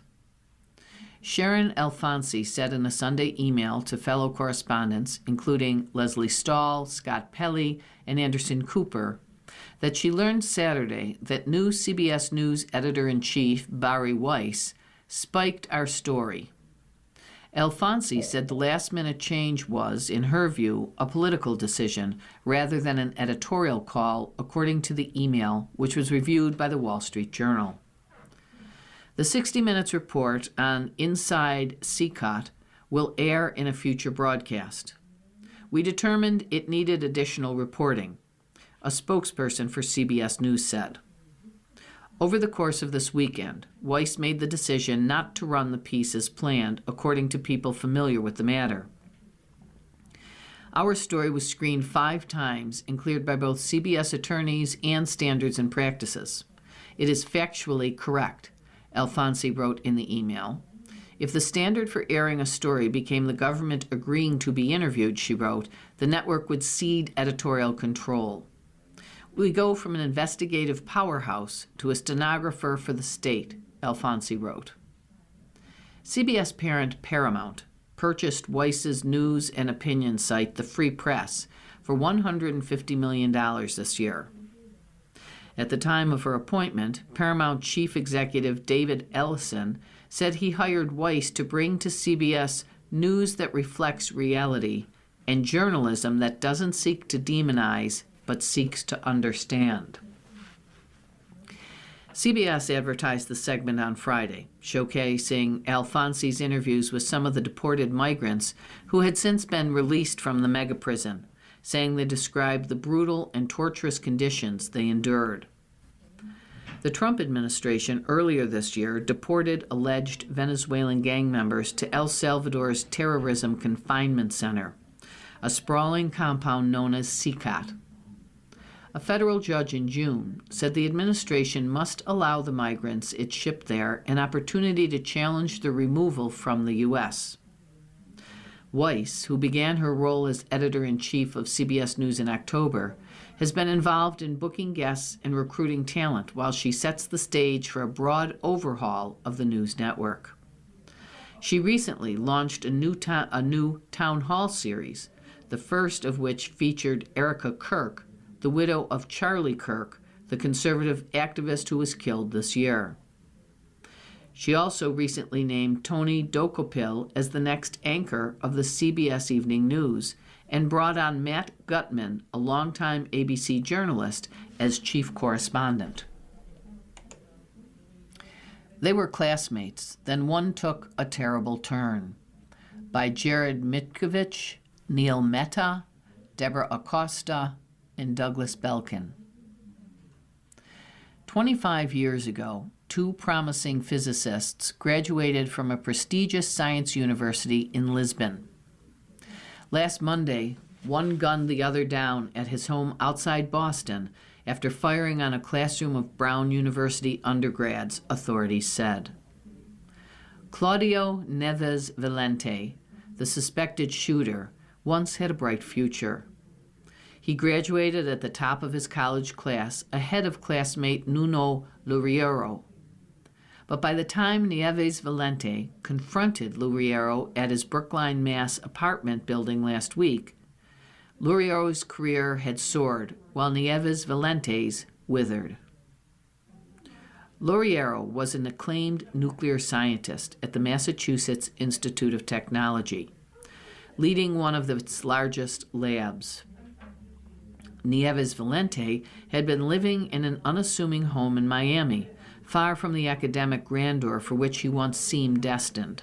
Sharon Alfonsi said in a Sunday email to fellow correspondents, including Leslie Stahl, Scott Pelley, and Anderson Cooper, that she learned Saturday that new CBS News editor-in-chief Barry Weiss spiked our story. Alfonsi said the last-minute change was, in her view, a political decision rather than an editorial call, according to the email, which was reviewed by the Wall Street Journal. The 60 Minutes report on Inside CCOT will air in a future broadcast. We determined it needed additional reporting, a spokesperson for CBS News said. Over the course of this weekend, Weiss made the decision not to run the piece as planned, according to people familiar with the matter. Our story was screened 5 times and cleared by both CBS attorneys and Standards and Practices. It is factually correct, Alfonsi wrote in the email. If the standard for airing a story became the government agreeing to be interviewed, she wrote, the network would cede editorial control. We go from an investigative powerhouse to a stenographer for the state, Alfonsi wrote. CBS parent Paramount purchased Weiss's news and opinion site, The Free Press, for $150 million this year. At the time of her appointment, Paramount chief executive David Ellison said he hired Weiss to bring to CBS news that reflects reality and journalism that doesn't seek to demonize but seeks to understand. CBS advertised the segment on Friday, showcasing Alfonsi's interviews with some of the deported migrants who had since been released from the mega prison, saying they described the brutal and torturous conditions they endured. The Trump administration earlier this year deported alleged Venezuelan gang members to El Salvador's Terrorism Confinement Center, a sprawling compound known as CCOT. A federal judge in June said the administration must allow the migrants it shipped there an opportunity to challenge the removal from the U.S. Weiss, who began her role as editor-in-chief of CBS News in October, has been involved in booking guests and recruiting talent while she sets the stage for a broad overhaul of the news network. She recently launched a new town hall series, the first of which featured Erica Kirk, the widow of Charlie Kirk, the conservative activist who was killed this year. She also recently named Tony Dokopil as the next anchor of the CBS Evening News and brought on Matt Gutman, a longtime ABC journalist, as chief correspondent. They were classmates, then one took a terrible turn. By Jared Mitkovich, Neil Mehta, Deborah Acosta, and Douglas Belkin. 25 years ago, 2 promising physicists graduated from a prestigious science university in Lisbon. Last Monday, one gunned the other down at his home outside Boston after firing on a classroom of Brown University undergrads, authorities said. Claudio Neves Valente, the suspected shooter, once had a bright future. He graduated at the top of his college class, ahead of classmate Nuno Luriero. But by the time Nieves Valente confronted Luriero at his Brookline, Mass. Apartment building last week, Luriero's career had soared, while Nieves Valente's withered. Luriero was an acclaimed nuclear scientist at the Massachusetts Institute of Technology, leading one of its largest labs. Nieves Valente had been living in an unassuming home in Miami, far from the academic grandeur for which he once seemed destined.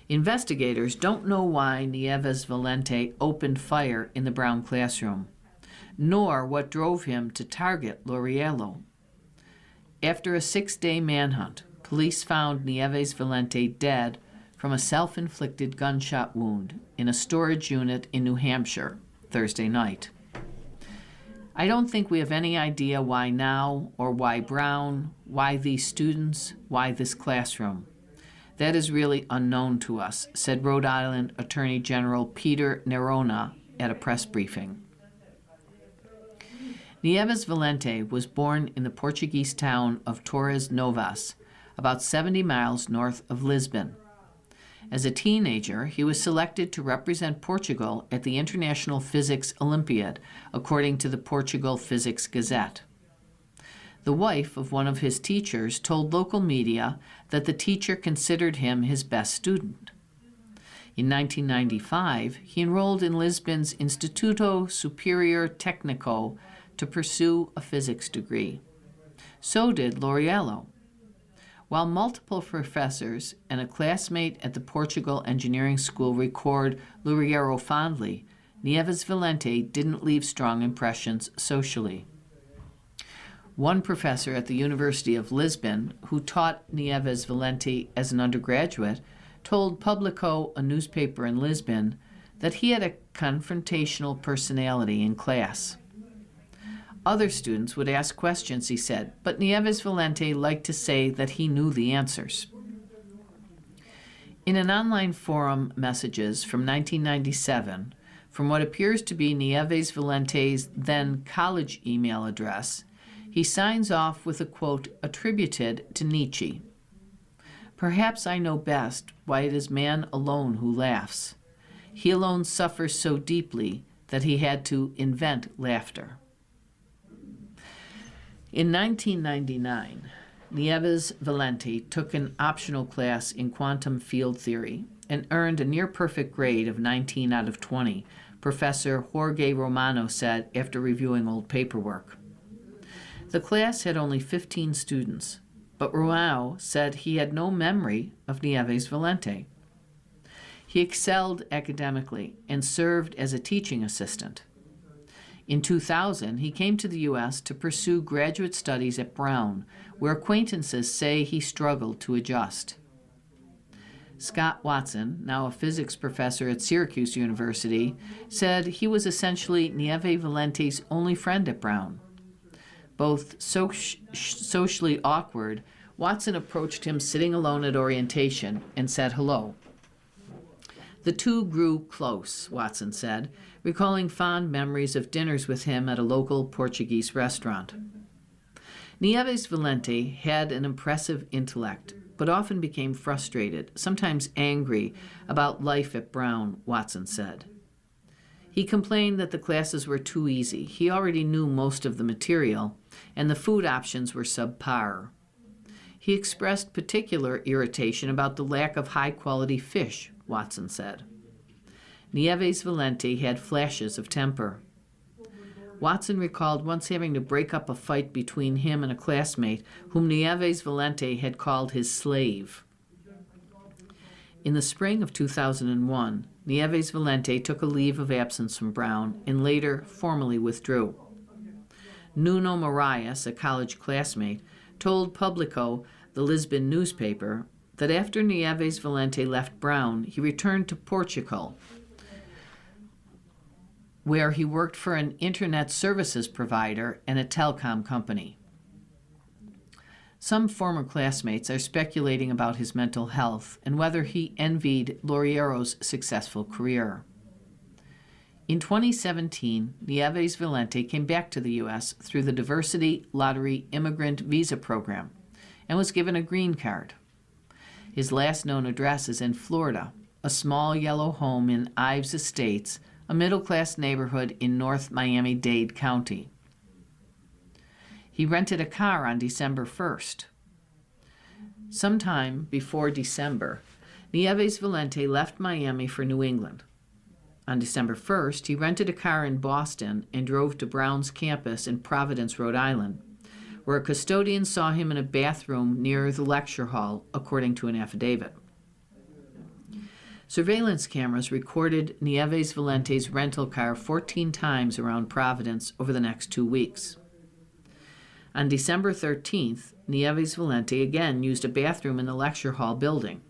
Investigators don't know why Nieves Valente opened fire in the Brown classroom, nor what drove him to target Luriero. After a 6-day manhunt, police found Nieves Valente dead from a self-inflicted gunshot wound in a storage unit in New Hampshire Thursday night. I don't think we have any idea why now, or why Brown, why these students, why this classroom. That is really unknown to us, said Rhode Island Attorney General Peter Nerona at a press briefing. Nieves Valente was born in the Portuguese town of Torres Novas, about 70 miles north of Lisbon. As a teenager, he was selected to represent Portugal at the International Physics Olympiad, according to the Portugal Physics Gazette. The wife of one of his teachers told local media that the teacher considered him his best student. In 1995, he enrolled in Lisbon's Instituto Superior Técnico to pursue a physics degree. So did Lauriello. While multiple professors and a classmate at the Portugal Engineering School record Lauriello fondly, Nieves Valente didn't leave strong impressions socially. One professor at the University of Lisbon, who taught Nieves Valente as an undergraduate, told Publico, a newspaper in Lisbon, that he had a confrontational personality in class. Other students would ask questions, he said, but Nieves Valente liked to say that he knew the answers. In an online forum messages from 1997, from what appears to be Nieves Valente's then college email address, he signs off with a quote attributed to Nietzsche. Perhaps I know best why it is man alone who laughs. He alone suffers so deeply that he had to invent laughter. In 1999, Nieves Valente took an optional class in quantum field theory and earned a near-perfect grade of 19 out of 20, Professor Jorge Romano said after reviewing old paperwork. The class had only 15 students, but Romano said he had no memory of Nieves Valente. He excelled academically and served as a teaching assistant. In 2000, he came to the U.S. to pursue graduate studies at Brown, where acquaintances say he struggled to adjust. Scott Watson, now a physics professor at Syracuse University, said he was essentially Nieves Valente's only friend at Brown. Both socially awkward, Watson approached him sitting alone at orientation and said hello. The two grew close, Watson said, recalling fond memories of dinners with him at a local Portuguese restaurant. Nieves Valente had an impressive intellect, but often became frustrated, sometimes angry, about life at Brown, Watson said. He complained that the classes were too easy. He already knew most of the material, and the food options were subpar. He expressed particular irritation about the lack of high-quality fish, Watson said. Nieves Valente had flashes of temper. Watson recalled once having to break up a fight between him and a classmate whom Nieves Valente had called his slave. In the spring of 2001, Nieves Valente took a leave of absence from Brown and later formally withdrew. Nuno Marias, a college classmate, told Publico, the Lisbon newspaper, that after Nieves Valente left Brown, he returned to Portugal, where he worked for an internet services provider and a telecom company. Some former classmates are speculating about his mental health and whether he envied Lauriello's successful career. In 2017, Nieves Valente came back to the U.S. through the Diversity Lottery Immigrant Visa Program and was given a green card. His last known address is in Florida, a small yellow home in Ives Estates, a middle-class neighborhood in North Miami-Dade County. He rented a car on December 1st. Sometime before December, Nieves Valente left Miami for New England. On December 1st, he rented a car in Boston and drove to Brown's campus in Providence, Rhode Island, where a custodian saw him in a bathroom near the lecture hall, according to an affidavit. Surveillance cameras recorded Nieves Valente's rental car 14 times around Providence over the next 2 weeks. On December 13th, Nieves Valente again used a bathroom in the lecture hall building.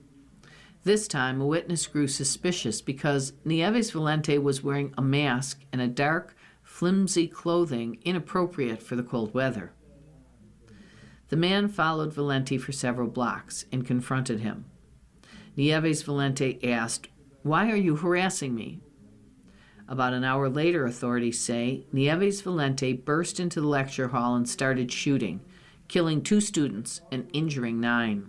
This time, a witness grew suspicious because Nieves Valente was wearing a mask and a dark, flimsy clothing inappropriate for the cold weather. The man followed Valente for several blocks and confronted him. Nieves Valente asked, "Why are you harassing me?" About an hour later, authorities say, Nieves Valente burst into the lecture hall and started shooting, killing 2 students and injuring 9.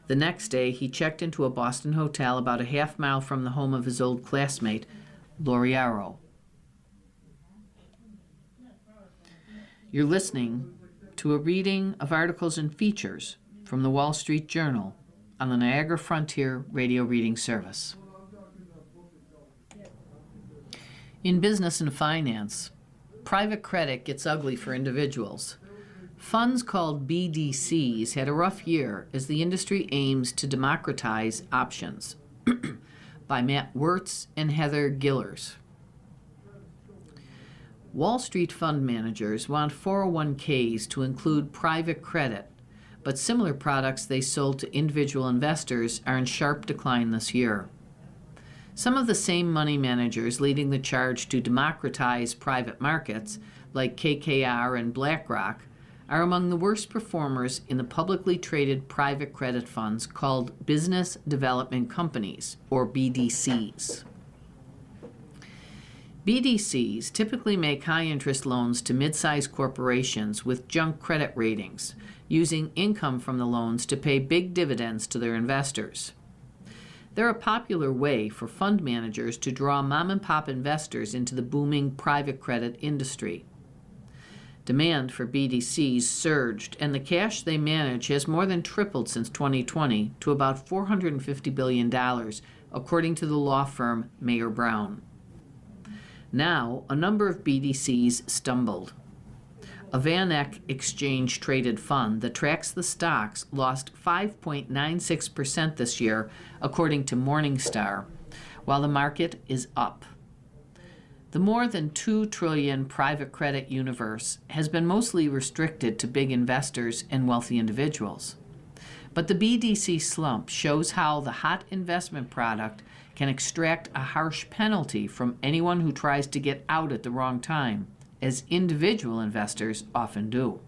The next day, he checked into a Boston hotel about a half-mile from the home of his old classmate, Loriaro. You're listening to a reading of articles and features from the Wall Street Journal on the Niagara Frontier Radio Reading Service. In business and finance, private credit gets ugly for individuals. Funds called BDCs had a rough year as the industry aims to democratize options by Matt Wirtz and Heather Gillers. Wall Street fund managers want 401ks to include private credit, but similar products they sold to individual investors are in sharp decline this year. Some of the same money managers leading the charge to democratize private markets, like KKR and BlackRock, are among the worst performers in the publicly traded private credit funds called Business Development Companies, or BDCs. BDCs typically make high-interest loans to mid-sized corporations with junk credit ratings, using income from the loans to pay big dividends to their investors. They're a popular way for fund managers to draw mom-and-pop investors into the booming private credit industry. Demand for BDCs surged, and the cash they manage has more than tripled since 2020 to about $450 billion, according to the law firm Mayer Brown. Now, a number of BDCs stumbled. A Van Eck exchange-traded fund that tracks the stocks lost 5.96% this year, according to Morningstar, while the market is up. The more than $2 trillion private credit universe has been mostly restricted to big investors and wealthy individuals. But the BDC slump shows how the hot investment product can extract a harsh penalty from anyone who tries to get out at the wrong time, as individual investors often do.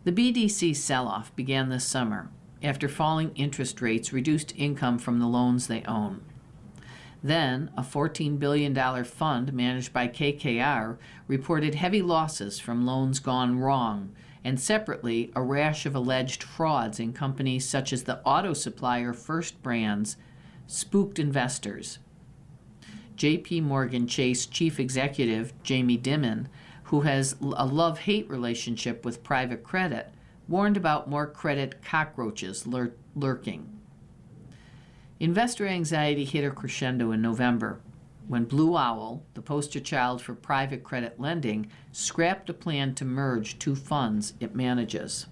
The BDC sell-off began this summer after falling interest rates reduced income from the loans they own. Then, a $14 billion fund managed by KKR reported heavy losses from loans gone wrong, and separately, a rash of alleged frauds in companies such as the auto supplier First Brands spooked investors. J.P. Morgan Chase chief executive Jamie Dimon, who has a love-hate relationship with private credit, warned about more credit cockroaches lurking. Investor anxiety hit a crescendo in November when Blue Owl, the poster child for private credit lending, scrapped a plan to merge 2 funds it manages.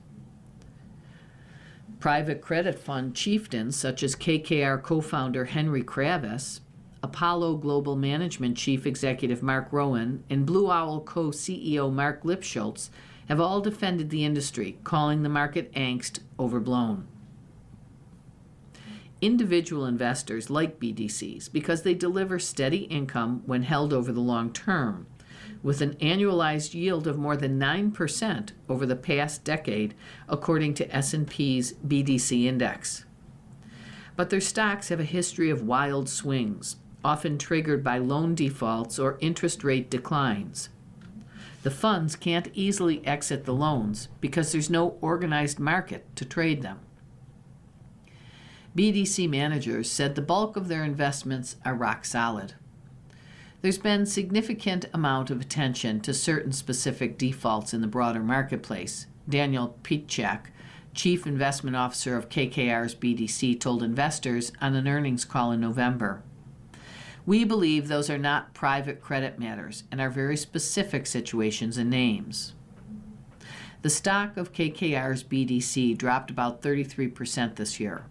Private credit fund chieftains such as KKR co-founder Henry Kravis, Apollo Global Management chief executive Mark Rowan, and Blue Owl co-CEO Mark Lipschultz have all defended the industry, calling the market angst overblown. Individual investors like BDCs because they deliver steady income when held over the long term, with an annualized yield of more than 9% over the past decade, according to S&P's BDC index. But their stocks have a history of wild swings, often triggered by loan defaults or interest rate declines. The funds can't easily exit the loans because there's no organized market to trade them. BDC managers said the bulk of their investments are rock solid. There's been significant amount of attention to certain specific defaults in the broader marketplace. Daniel Pietschak, chief investment officer of KKR's BDC, told investors on an earnings call in November. We believe those are not private credit matters and are very specific situations and names. The stock of KKR's BDC dropped about 33% this year.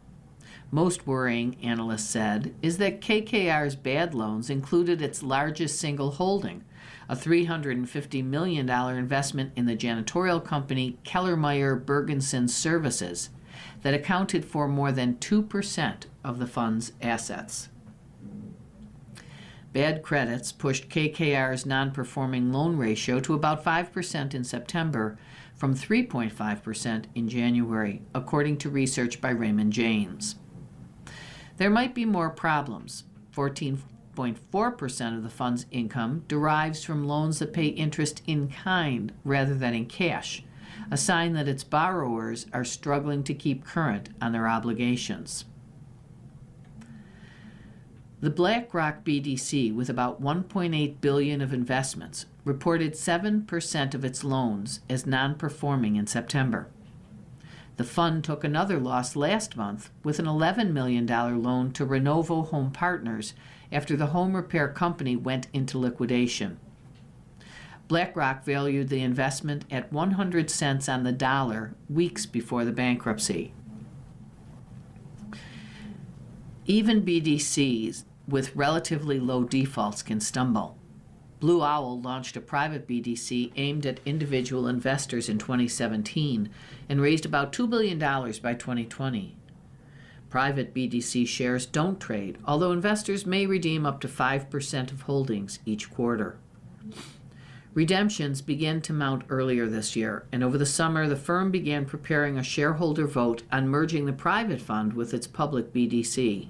Most worrying, analysts said, is that KKR's bad loans included its largest single holding, a $350 million investment in the janitorial company Kellermeyer Bergensen Services that accounted for more than 2% of the fund's assets. Bad credits pushed KKR's non-performing loan ratio to about 5% in September from 3.5% in January, according to research by Raymond James. There might be more problems. 14.4% of the fund's income derives from loans that pay interest in kind rather than in cash, a sign that its borrowers are struggling to keep current on their obligations. The BlackRock BDC, with about $1.8 billion of investments, reported 7% of its loans as non-performing in September. The fund took another loss last month with an $11 million loan to Renovo Home Partners after the home repair company went into liquidation. BlackRock valued the investment at 100 cents on the dollar weeks before the bankruptcy. Even BDCs with relatively low defaults can stumble. Blue Owl launched a private BDC aimed at individual investors in 2017 and raised about $2 billion by 2020. Private BDC shares don't trade, although investors may redeem up to 5% of holdings each quarter. Redemptions began to mount earlier this year, and over the summer the firm began preparing a shareholder vote on merging the private fund with its public BDC.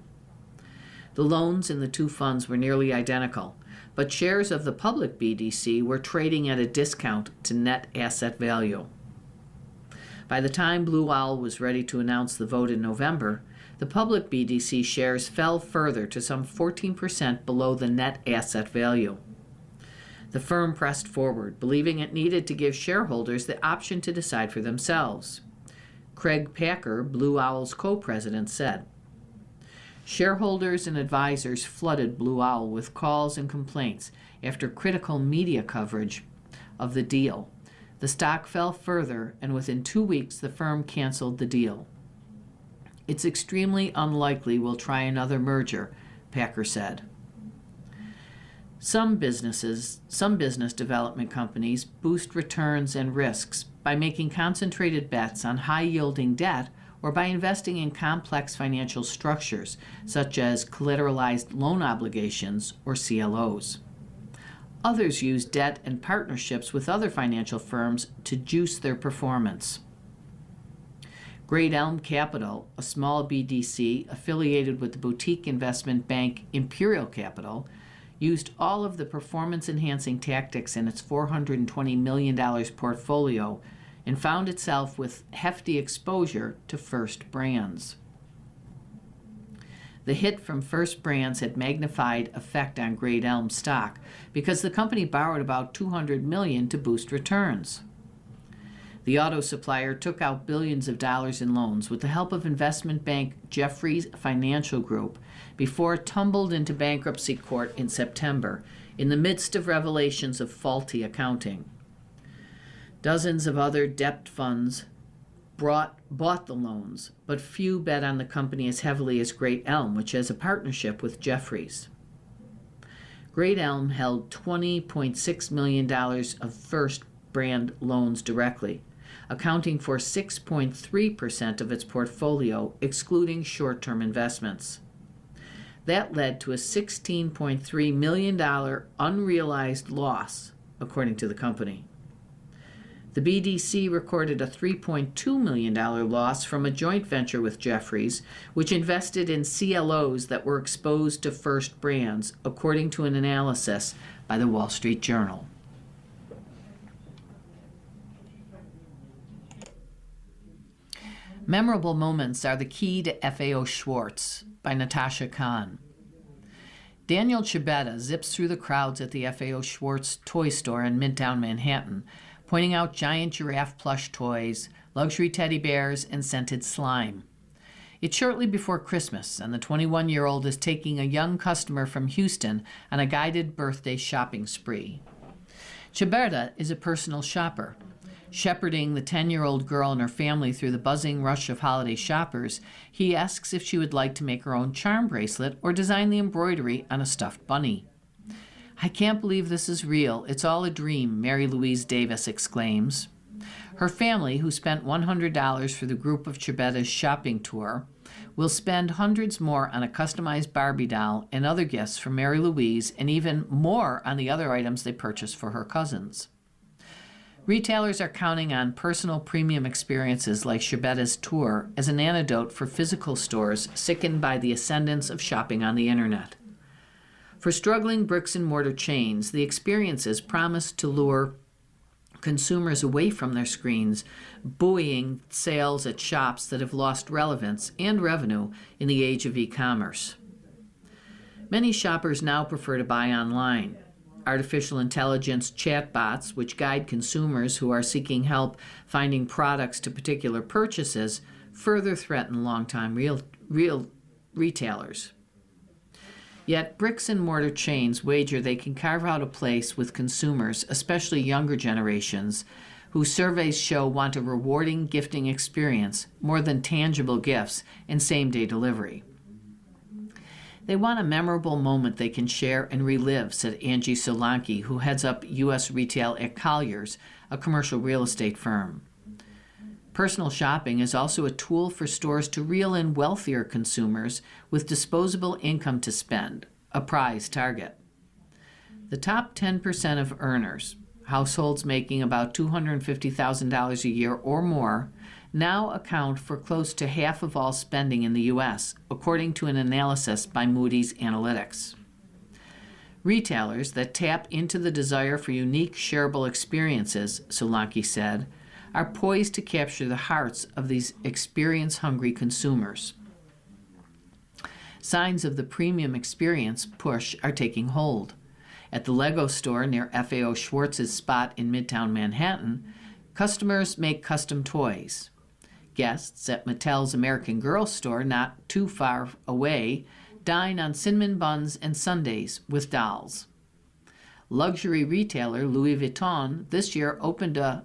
The loans in the two funds were nearly identical, but shares of the public BDC were trading at a discount to net asset value. By the time Blue Owl was ready to announce the vote in November, the public BDC shares fell further to some 14% below the net asset value. The firm pressed forward, believing it needed to give shareholders the option to decide for themselves. Craig Packer, Blue Owl's co-president, said, "Shareholders and advisors flooded Blue Owl with calls and complaints after critical media coverage of the deal. The stock fell further, and within 2 weeks the firm canceled the deal. It's extremely unlikely we'll try another merger," Packer said. Some business development companies boost returns and risks by making concentrated bets on high-yielding debt or by investing in complex financial structures, such as collateralized loan obligations or CLOs. Others use debt and partnerships with other financial firms to juice their performance. Great Elm Capital, a small BDC affiliated with the boutique investment bank Imperial Capital, used all of the performance-enhancing tactics in its $420 million portfolio and found itself with hefty exposure to First Brands. The hit from First Brands had magnified effect on Great Elm stock because the company borrowed about $200 million to boost returns. The auto supplier took out billions of dollars in loans with the help of investment bank Jefferies Financial Group before it tumbled into bankruptcy court in September in the midst of revelations of faulty accounting. Dozens of other debt funds bought the loans, but few bet on the company as heavily as Great Elm, which has a partnership with Jefferies. Great Elm held $20.6 million of First Brand loans directly, accounting for 6.3% of its portfolio, excluding short-term investments. That led to a $16.3 million unrealized loss, according to the company. The BDC recorded a $3.2 million loss from a joint venture with Jefferies, which invested in CLOs that were exposed to First Brands, according to an analysis by the Wall Street Journal. Memorable moments are the key to FAO Schwartz by Natasha Khan. Daniel Chibetta zips through the crowds at the FAO Schwartz toy store in Midtown Manhattan, pointing out giant giraffe plush toys, luxury teddy bears, and scented slime. It's shortly before Christmas, and the 21-year-old is taking a young customer from Houston on a guided birthday shopping spree. Chibetta is a personal shopper. Shepherding the 10-year-old girl and her family through the buzzing rush of holiday shoppers, he asks if she would like to make her own charm bracelet or design the embroidery on a stuffed bunny. "I can't believe this is real. It's all a dream," Mary Louise Davis exclaims. Her family, who spent $100 for the group of Chibetta's shopping tour, will spend hundreds more on a customized Barbie doll and other gifts for Mary Louise, and even more on the other items they purchased for her cousins. Retailers are counting on personal premium experiences like Chibetta's tour as an antidote for physical stores sickened by the ascendance of shopping on the internet. For struggling bricks-and-mortar chains, the experiences promise to lure consumers away from their screens, buoying sales at shops that have lost relevance and revenue in the age of e-commerce. Many shoppers now prefer to buy online. Artificial intelligence chatbots, which guide consumers who are seeking help finding products to particular purchases, further threaten longtime real retailers. Yet bricks-and-mortar chains wager they can carve out a place with consumers, especially younger generations, who surveys show want a rewarding gifting experience more than tangible gifts and same-day delivery. They want a memorable moment they can share and relive, said Angie Solanki, who heads up U.S. retail at Colliers, a commercial real estate firm. Personal shopping is also a tool for stores to reel in wealthier consumers with disposable income to spend, a prize target. The top 10% of earners, households making about $250,000 a year or more, now account for close to half of all spending in the U.S., according to an analysis by Moody's Analytics. Retailers that tap into the desire for unique, shareable experiences, Solanki said, are poised to capture the hearts of these experience-hungry consumers. Signs of the premium experience push are taking hold. At the Lego store near FAO Schwartz's spot in Midtown Manhattan, customers make custom toys. Guests at Mattel's American Girl store not too far away dine on cinnamon buns and sundaes with dolls. Luxury retailer Louis Vuitton this year opened a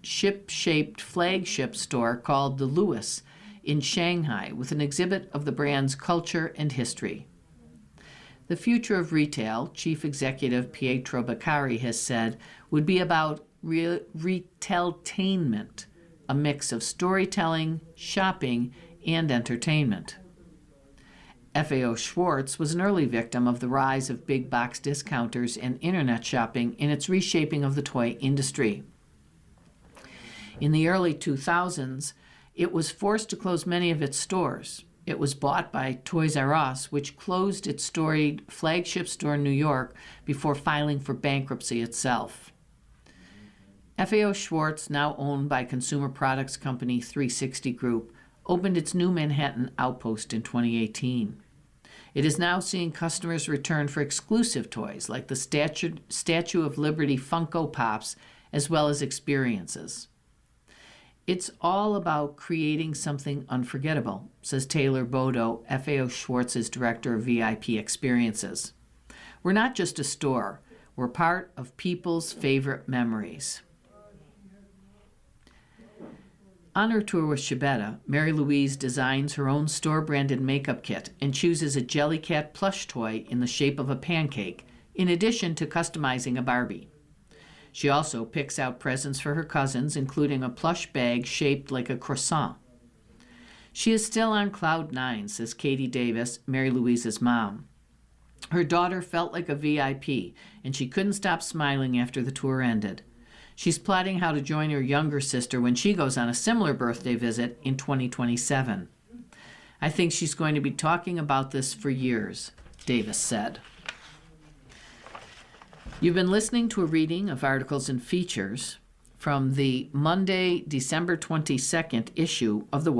ship-shaped flagship store called the Louis in Shanghai with an exhibit of the brand's culture and history. The future of retail, Chief Executive Pietro Beccari has said, would be about retailtainment, a mix of storytelling, shopping, and entertainment. FAO Schwarz was an early victim of the rise of big box discounters and internet shopping in its reshaping of the toy industry. In the early 2000s, it was forced to close many of its stores. It was bought by Toys R Us, which closed its storied flagship store in New York before filing for bankruptcy itself. FAO Schwarz, now owned by consumer products company 360 Group, opened its new Manhattan outpost in 2018. It is now seeing customers return for exclusive toys like the Statue of Liberty Funko Pops, as well as experiences. It's all about creating something unforgettable, says Taylor Bodo, FAO Schwartz's Director of VIP Experiences. We're not just a store. We're part of people's favorite memories. On her tour with Chibetta, Mary Louise designs her own store-branded makeup kit and chooses a Jellycat plush toy in the shape of a pancake, in addition to customizing a Barbie. She also picks out presents for her cousins, including a plush bag shaped like a croissant. She is still on cloud nine, says Katie Davis, Mary Louise's mom. Her daughter felt like a VIP, and she couldn't stop smiling after the tour ended. She's plotting how to join her younger sister when she goes on a similar birthday visit in 2027. I think she's going to be talking about this for years, Davis said. You've been listening to a reading of articles and features from the Monday, December 22nd issue of the